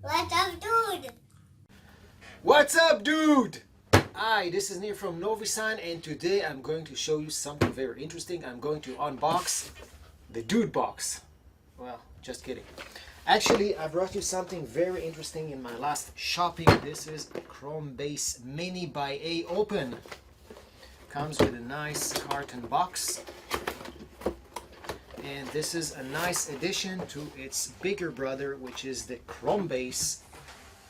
What's up, dude? What's up, dude? Hi, this is Nir from NoviSign, and today I'm going to show you something very interesting. I'm going to unbox the dude box. Well, just kidding. Actually, I brought you something very interesting in my last shopping. This is a Chromebase Mini by AOpen. Comes with a nice carton box. And this is a nice addition to its bigger brother, which is the Chromebase.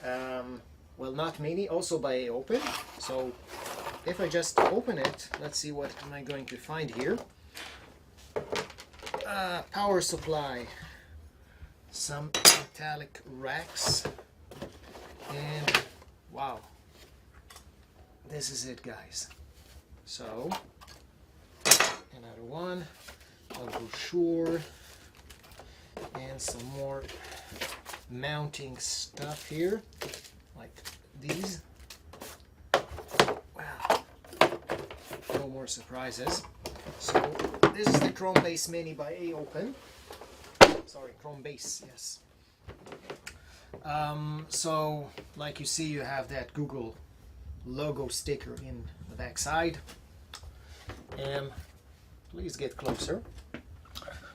Well, not Mini, also by AOpen. So if I just open it, let's see what am I going to find here. Power supply, some metallic racks, and wow, this is it, guys. So another one, a brochure, and some more mounting stuff here, like these. Wow, no more surprises. So this is the Chromebase Mini by AOpen. Sorry, Chromebase, yes. So like you see, you have that Google logo sticker in the back side. Please get closer.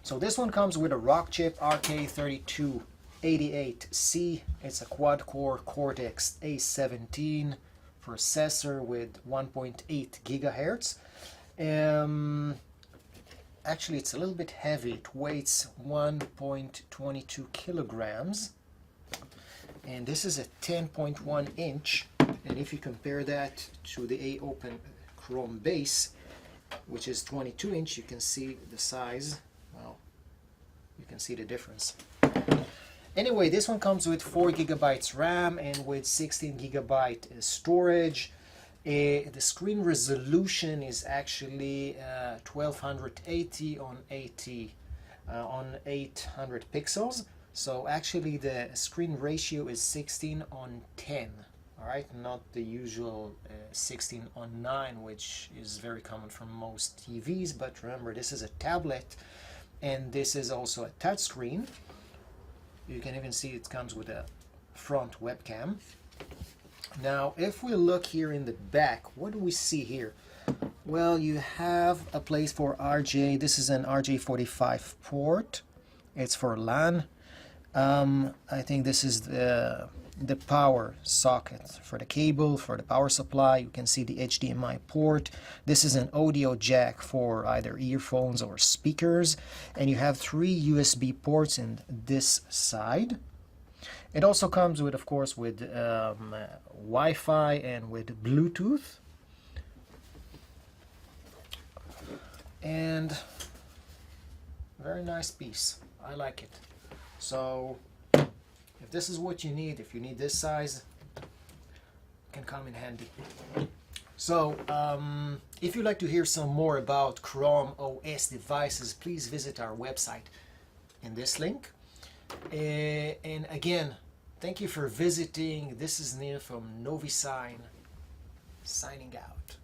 So this one comes with a Rockchip RK3288C. It's a quad-core Cortex A17 processor with 1.8 gigahertz. Actually, it's a little bit heavy. It weighs 1.22 kilograms. And this is a 10.1 inch. And if you compare that to the AOpen Chromebase, which is 22 inch, you can see the size. Well, you can see the difference. Anyway, this one comes with 4 gigabytes RAM and with 16 gigabyte storage. The screen resolution is actually 1280 on 800 pixels. So actually the screen ratio is 16:10. All right, not the usual 16:9, which is very common for most TVs. But remember, this is a tablet, and this is also a touch screen. You can even see it comes with a front webcam. Now, if we look here in the back, what do we see here? Well, you have a place for RJ. This is an RJ45 port. It's for LAN. I think this is the power socket for the cable, for the power supply. You can see the HDMI port. This is an audio jack for either earphones or speakers. And you have 3 USB ports in this side. It also comes with, of course, with Wi-Fi and with Bluetooth. And very nice piece. I like it. So if this is what you need, if you need this size, it can come in handy. So if you'd like to hear some more about Chrome OS devices, please visit our website in this link. And again, thank you for visiting. This is Nir from NoviSign, signing out.